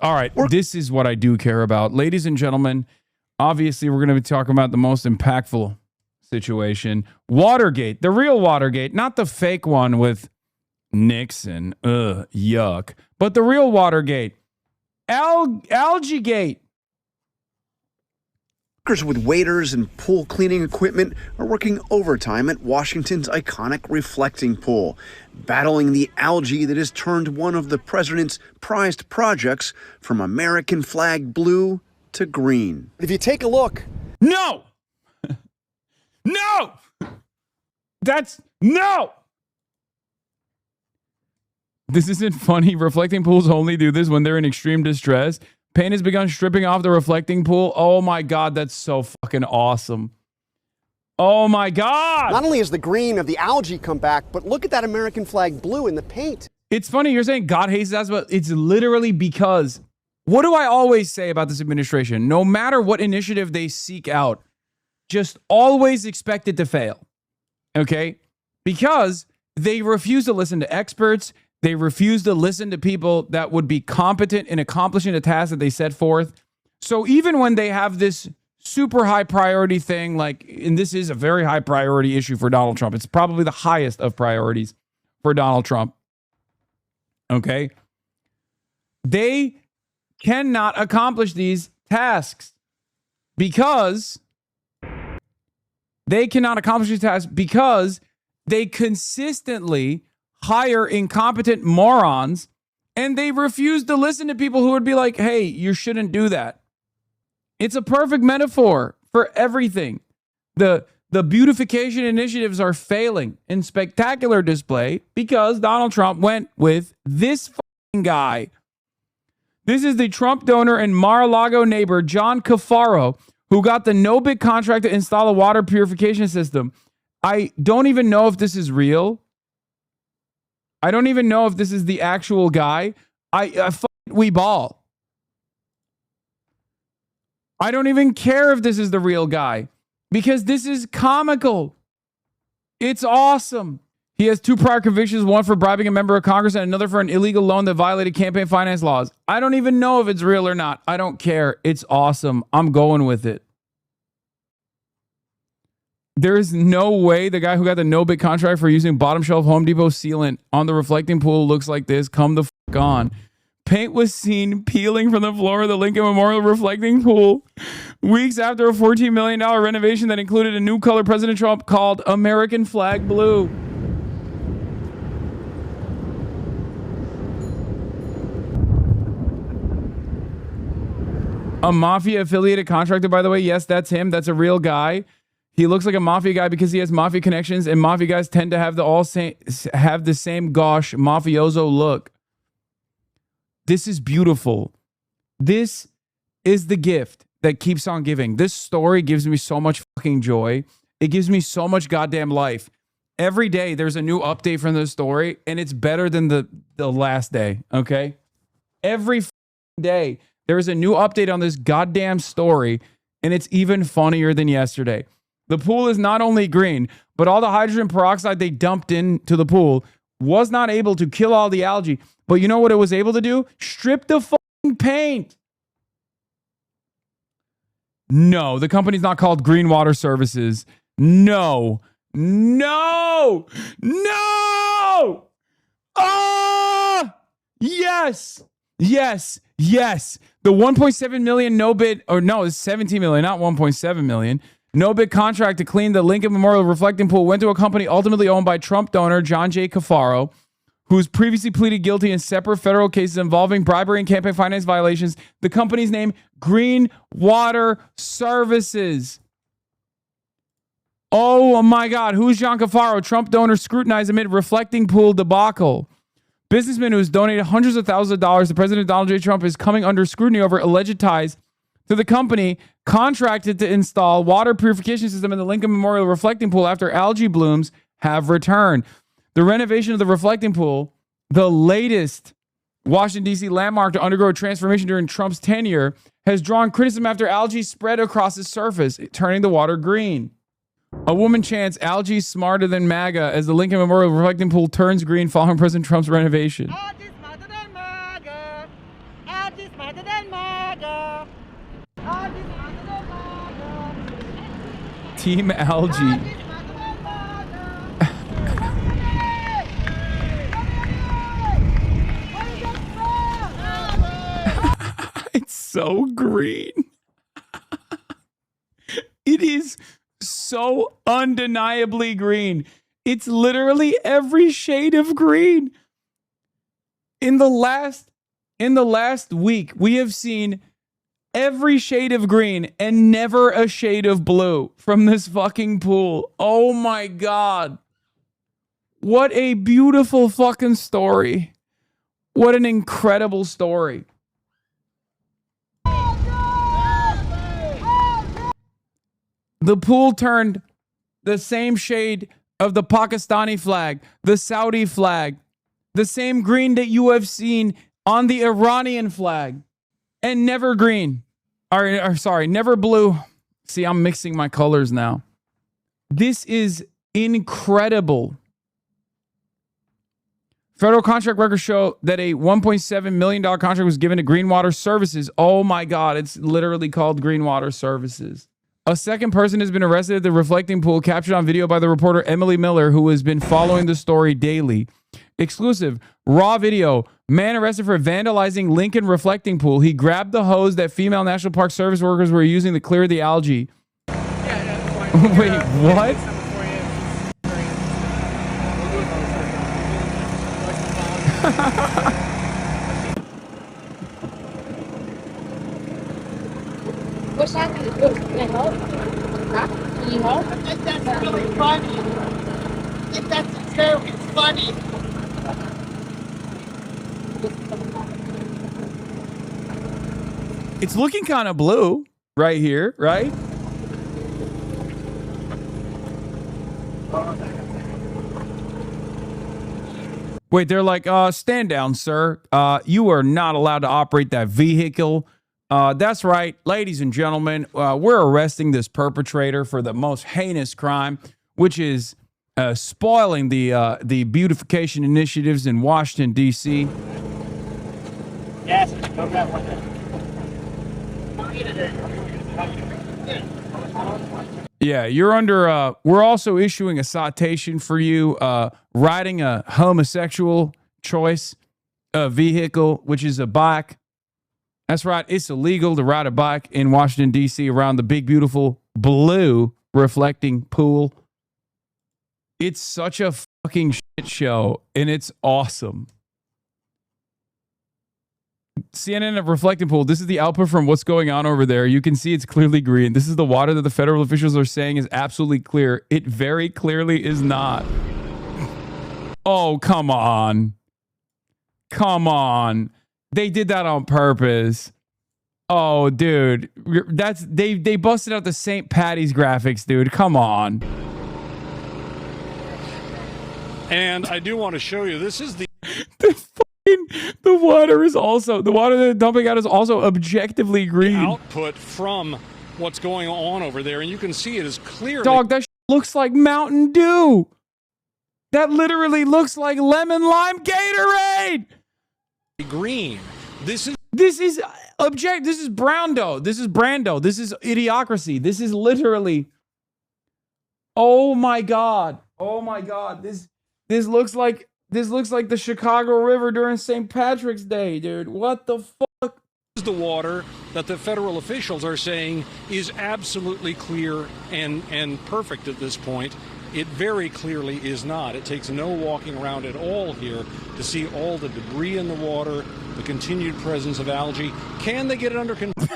All right, this is what I do care about. Ladies and gentlemen, obviously we're going to be talking about the most impactful situation. Watergate, the real Watergate, not the fake one with Nixon, yuck, but the real Watergate. Algaegate. Workers with waiters and pool cleaning equipment are working overtime at Washington's iconic reflecting pool, battling the algae that has turned one of the president's prized projects from American flag blue to green. If you take a look. No! No! No! This isn't funny. Reflecting pools only do this when they're in extreme distress. Paint has begun stripping off the reflecting pool. Oh my God, that's so fucking awesome. Oh my God. Not only has the green of the algae come back, but look at that American flag blue in the paint. It's funny you're saying God hates us, but it's literally because, what do I always say about this administration? No matter what initiative they seek out, just always expect it to fail. Okay? Because they refuse to listen to experts. They refuse to listen to people that would be competent in accomplishing a task that they set forth. So even when they have this super high priority thing, like, and this is a very high priority issue for Donald Trump. It's probably the highest of priorities for Donald Trump. Okay? They cannot accomplish these tasks because they consistently hire incompetent morons, and they refuse to listen to people who would be like, hey, you shouldn't do that. It's a perfect metaphor for everything. The beautification initiatives are failing in spectacular display because Donald Trump went with this fucking guy. This is the Trump donor and Mar-a-Lago neighbor, John Cafaro, who got the no-bid contract to install a water purification system. I don't even know if this is real. I don't even know if this is the actual guy. We ball. I don't even care if this is the real guy because this is comical. It's awesome. He has 2 prior convictions, one for bribing a member of Congress and another for an illegal loan that violated campaign finance laws. I don't even know if it's real or not. I don't care. It's awesome. I'm going with it. There is no way the guy who got the no-bid contract for using bottom shelf Home Depot sealant on the reflecting pool looks like this. Come the fuck on. Paint was seen peeling from the floor of the Lincoln Memorial reflecting pool weeks after a $14 million renovation that included a new color President Trump called American Flag Blue. A mafia-affiliated contractor, by the way. Yes, that's him. That's a real guy. He looks like a mafia guy because he has mafia connections, and mafia guys tend to have the same gauche mafioso look. This is beautiful. This is the gift that keeps on giving. This story gives me so much fucking joy. It gives me so much goddamn life. Every day there's a new update from this story, and it's better than the last day, okay? Every day there is a new update on this goddamn story, and it's even funnier than yesterday. The pool is not only green, but all the hydrogen peroxide they dumped into the pool was not able to kill all the algae. But you know what it was able to do? Strip the fucking paint. No, the company's not called Green Water Services. No. Ah! Yes. The 1.7 million no bid, or no, it's 17 million, not 1.7 million. No bid contract to clean the Lincoln Memorial reflecting pool went to a company ultimately owned by Trump donor John J. Cafaro, who's previously pleaded guilty in separate federal cases involving bribery and campaign finance violations. The company's name, Green Water Services. Oh my God, who's John Cafaro? Trump donor scrutinized amid reflecting pool debacle. Businessman who has donated hundreds of thousands of dollars to President Donald J. Trump is coming under scrutiny over alleged ties to the company contracted to install water purification system in the Lincoln Memorial reflecting pool after algae blooms have returned. The renovation of the reflecting pool, the latest Washington, D.C. landmark to undergo a transformation during Trump's tenure, has drawn criticism after algae spread across its surface, turning the water green. A woman chants, "Algae smarter than MAGA," as the Lincoln Memorial reflecting pool turns green following President Trump's renovation. Team Algae. It's so green. It is so undeniably green. It's literally every shade of green. In the last week, we have seen every shade of green and never a shade of blue from this fucking pool. Oh my God. What a beautiful fucking story. What an incredible story. The pool turned the same shade of the Pakistani flag, the Saudi flag, the same green that you have seen on the Iranian flag, and never green. Or sorry, never blue. See, I'm mixing my colors now. This is incredible. Federal contract records show that a $1.7 million contract was given to Green Water Services. Oh my God, it's literally called Green Water Services. A second person has been arrested at the reflecting pool, captured on video by the reporter Emily Miller, who has been following the story daily. Exclusive, raw video. Man arrested for vandalizing Lincoln reflecting pool. He grabbed the hose that female National Park Service workers were using to clear the algae. Wait, what? What's happening? Can I help? Can you help? I think that's really funny. I think that's a joke. It's funny. It's looking kind of blue right here, right? Wait, they're like, stand down, sir. You are not allowed to operate that vehicle. That's right, ladies and gentlemen. We're arresting this perpetrator for the most heinous crime, which is spoiling the beautification initiatives in Washington, D.C. Yes, go that one. Yeah, you're under, we're also issuing a citation for you riding a homosexual choice vehicle, which is a bike. That's right. It's illegal to ride a bike in Washington, D.C. around the big, beautiful blue reflecting pool. It's such a fucking shit show, and it's awesome. CNN at reflecting pool. This is the output from what's going on over there. You can see it's clearly green. This is the water that the federal officials are saying is absolutely clear. It very clearly is not. Oh, come on. Come on. They did that on purpose. Oh, dude. That's they busted out the St. Patty's graphics, dude. Come on. And I do want to show you, this is the water is also, the water they're dumping out is also objectively green. output from what's going on over there, and you can see it is clearly Dog, that looks like Mountain Dew. That literally looks like lemon lime Gatorade. green. This is This is This is Brando. This is Brando. This is Idiocracy. This is literally. Oh my God. Oh my God. This looks like the Chicago River during St. Patrick's Day, dude. What the fuck? the water that the federal officials are saying is absolutely clear and perfect at this point. It very clearly is not. It takes no walking around at all here to see all the debris in the water, the continued presence of algae. Can they get it under control?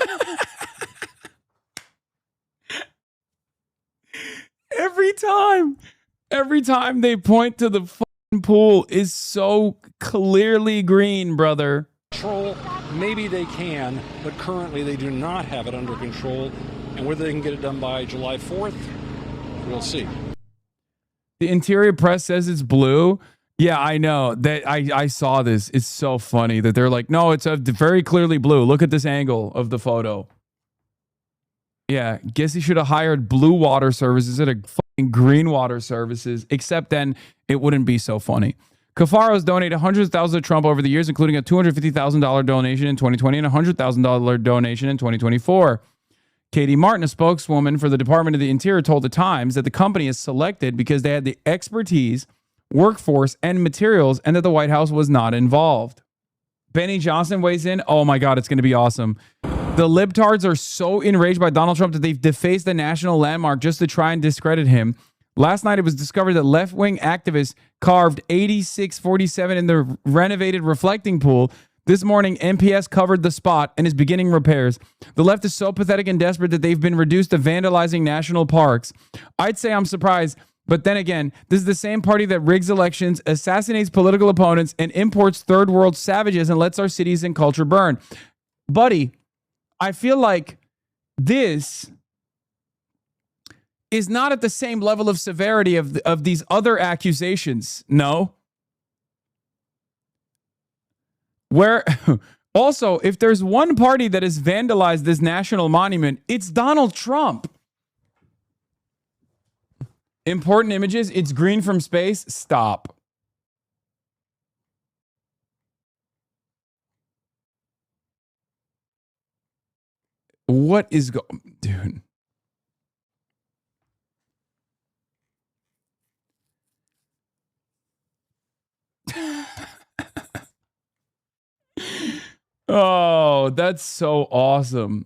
Every time they point to the fucking pool is so clearly green, brother. Maybe they can, but currently they do not have it under control. And whether they can get it done by July 4th, we'll see. The interior press says it's blue. Yeah, I know that. I saw this. It's so funny that they're like, no, it's very clearly blue. Look at this angle of the photo. Yeah, guess he should have hired Blue Water Services instead of fucking Green Water Services, except then it wouldn't be so funny. Cafaro's donated hundreds of thousands to Trump over the years, including a $250,000 donation in 2020 and a $100,000 donation in 2024. Katie Martin, a spokeswoman for the Department of the Interior, told The Times that the company is selected because they had the expertise, workforce, and materials, and that the White House was not involved. Benny Johnson weighs in. Oh my God, it's going to be awesome. The libtards are so enraged by Donald Trump that they've defaced the national landmark just to try and discredit him. Last night, it was discovered that left-wing activists carved 8647 in the renovated reflecting pool. This morning, MPS covered the spot and is beginning repairs. The left is so pathetic and desperate that they've been reduced to vandalizing national parks. I'd say I'm surprised, but then again, this is the same party that rigs elections, assassinates political opponents, and imports third world savages and lets our cities and culture burn. Buddy, I feel like this is not at the same level of severity of these other accusations. No. Where also, if there's one party that has vandalized this national monument, it's Donald Trump. Important images. It's green from space. Stop. What is dude? Oh, that's so awesome.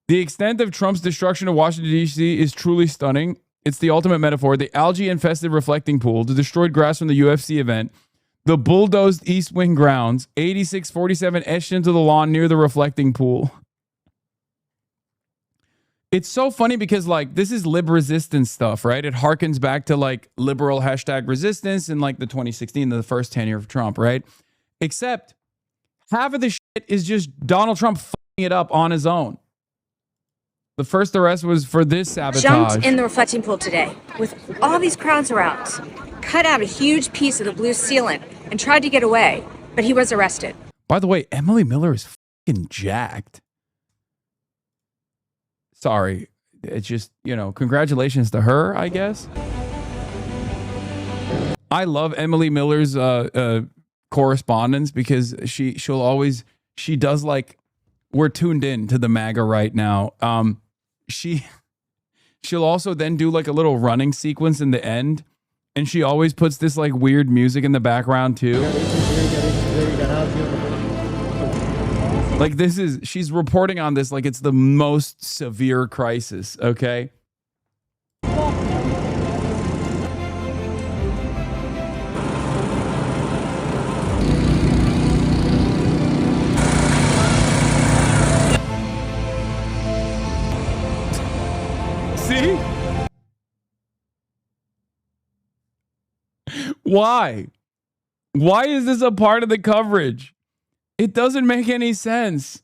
The extent of Trump's destruction of Washington, D.C. is truly stunning. It's the ultimate metaphor. The algae-infested reflecting pool, the destroyed grass from the UFC event, the bulldozed East Wing grounds, 8647 etched into the lawn near the reflecting pool. It's so funny because, like, this is lib resistance stuff, right? It harkens back to, like, liberal hashtag resistance in, like, the 2016, the first tenure of Trump, right? Except half of the shit is just Donald Trump fucking it up on his own. The first arrest was for this sabotage. Jumped in the reflecting pool today with all these crowds around. Cut out a huge piece of the blue sealant and tried to get away, but he was arrested. By the way, Emily Miller is fucking jacked. Sorry. It's just, you know, congratulations to her, I guess. I love Emily Miller's correspondence because she does, like, we're tuned in to the MAGA right now. She'll also then do like a little running sequence in the end, and she always puts this like weird music in the background too. Like she's reporting on this like it's the most severe crisis, okay? See? Why? Why is this a part of the coverage? It doesn't make any sense.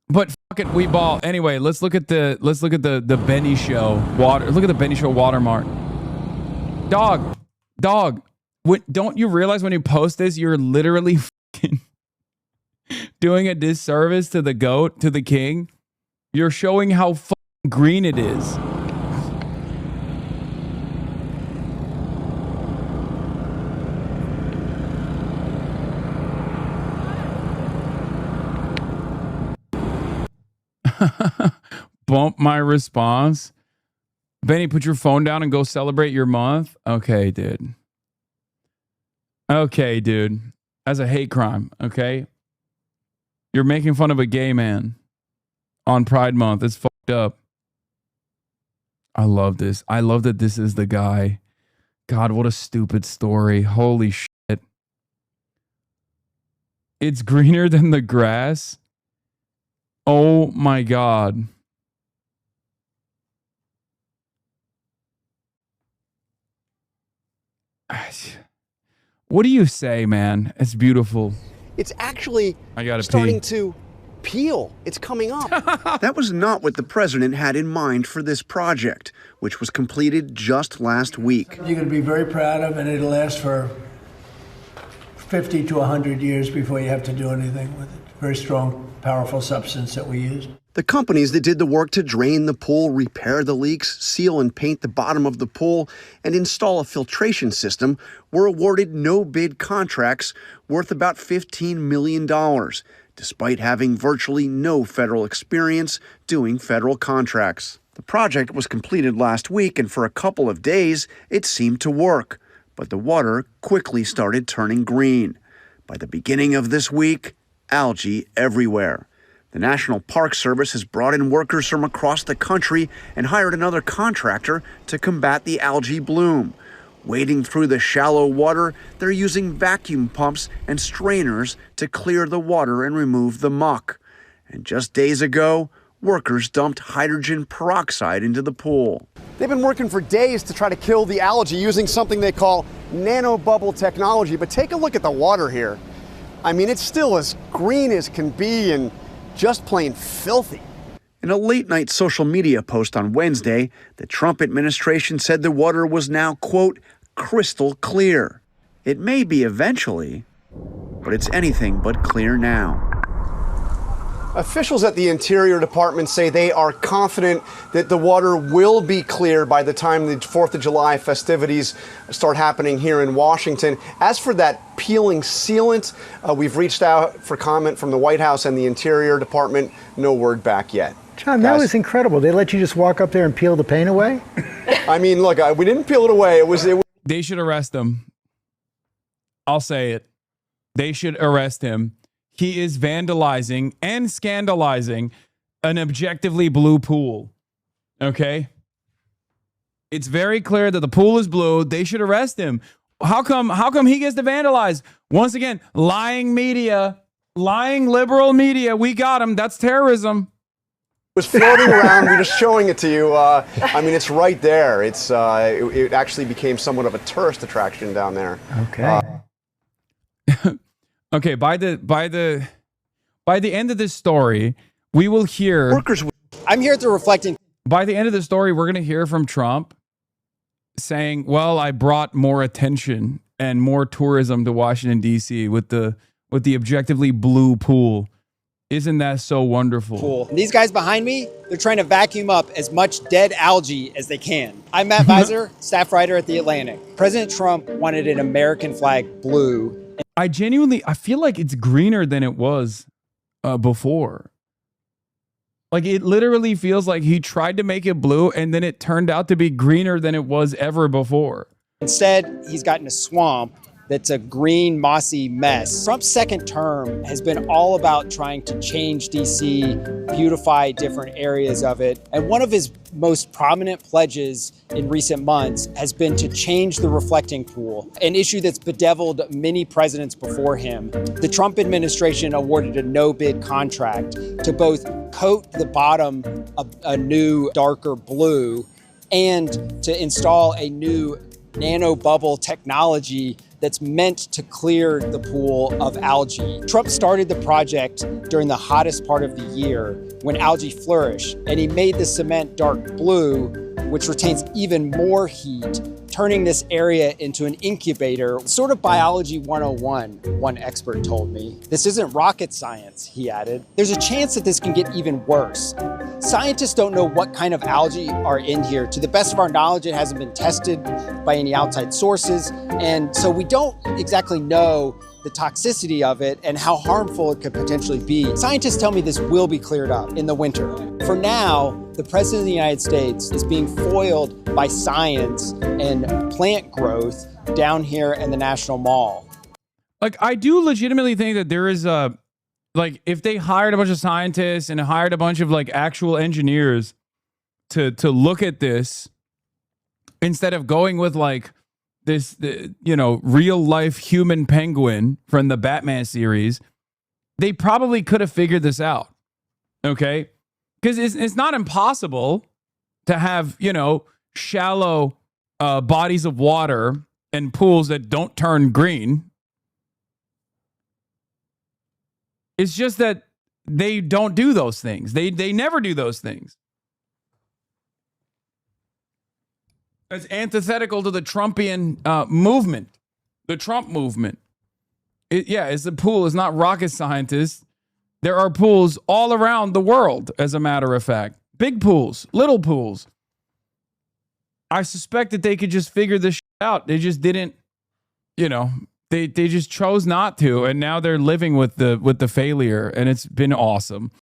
But fuck it, we ball. Anyway, let's look at the Benny Show look at the Benny Show watermark. Dog. Don't you realize when you post this, you're literally fucking doing a disservice to the goat, to the king? You're showing how green it is. Bump my response. Benny, put your phone down and go celebrate your month. Okay, dude. As a hate crime, okay? You're making fun of a gay man on Pride Month. It's fucked up. I love this. I love that this is the guy. God, what a stupid story. Holy shit. It's greener than the grass. Oh my God. What do you say, man? It's beautiful. It's actually starting to peel. It's coming up. That was not what the president had in mind for this project, which was completed just last week. You're going to be very proud of, and it'll last for 50 to 100 years before you have to do anything with it. very strong, powerful substance that we use. The companies that did the work to drain the pool, repair the leaks, seal and paint the bottom of the pool, and install a filtration system were awarded no-bid contracts worth about $15 million, despite having virtually no federal experience doing federal contracts. The project was completed last week, and for a couple of days, it seemed to work, but the water quickly started turning green. By the beginning of this week, algae everywhere. The National Park Service has brought in workers from across the country and hired another contractor to combat the algae bloom. Wading through the shallow water, they're using vacuum pumps and strainers to clear the water and remove the muck. And just days ago, workers dumped hydrogen peroxide into the pool. They've been working for days to try to kill the algae using something they call nanobubble technology. But take a look at the water here. I mean, it's still as green as can be and just plain filthy. In a late-night social media post on Wednesday, the Trump administration said the water was now, quote, crystal clear. It may be eventually, but it's anything but clear now. Officials at the Interior Department say they are confident that the water will be clear by the time the 4th of July festivities start happening here in Washington. As for that peeling sealant, we've reached out for comment from the White House and the Interior Department. No word back yet. John, that was incredible. They let you just walk up there and peel the paint away? I mean, look, we didn't peel it away. It was. They should arrest him. I'll say it. They should arrest him. He is vandalizing and scandalizing an objectively blue pool. Okay? It's very clear that the pool is blue. They should arrest him. How come he gets to vandalize? Once again, lying media, lying liberal media. We got him. That's terrorism. It was floating around. We're just showing it to you. I mean, it's right there. It actually became somewhat of a tourist attraction down there. Okay. Okay, by the end of this story, we will hear Workers. I'm here at the reflecting. By the end of the story, we're going to hear from Trump saying, "Well, I brought more attention and more tourism to Washington D.C. with the objectively blue pool. Isn't that so wonderful?" Cool. And these guys behind me, they're trying to vacuum up as much dead algae as they can. I'm Matt Visor, staff writer at The Atlantic. President Trump wanted an American flag blue. I feel like it's greener than it was before. Like, it literally feels like he tried to make it blue and then it turned out to be greener than it was ever before. Instead, he's gotten a swamp that's a green, mossy mess. Trump's second term has been all about trying to change D.C., beautify different areas of it. And one of his most prominent pledges in recent months has been to change the reflecting pool, an issue that's bedeviled many presidents before him. The Trump administration awarded a no-bid contract to both coat the bottom a new, darker blue and to install a new nanobubble technology that's meant to clear the pool of algae. Trump started the project during the hottest part of the year when algae flourish, and he made the cement dark blue, which retains even more heat, turning this area into an incubator. Sort of biology 101, one expert told me. This isn't rocket science, he added. There's a chance that this can get even worse. Scientists don't know what kind of algae are in here. To the best of our knowledge, it hasn't been tested by any outside sources, and so we don't exactly know the toxicity of it and how harmful it could potentially be. Scientists tell me this will be cleared up in the winter. For now, the President of the United States is being foiled by science and plant growth down here in the National Mall. Like, I do legitimately think that there is if they hired a bunch of scientists and hired a bunch of like actual engineers to look at this instead of going with like this, real life human penguin from the Batman series, they probably could have figured this out. Okay. Because it's not impossible to have, shallow bodies of water and pools that don't turn green. It's just that they don't do those things. They never do those things. That's antithetical to the Trumpian movement, the Trump movement. It's the pool is not rocket scientists There are pools all around the world, as a matter of fact. Big pools, little pools. I suspect that they could just figure this shit out. They just didn't, you know, they just chose not to, and now they're living with the failure, and it's been awesome.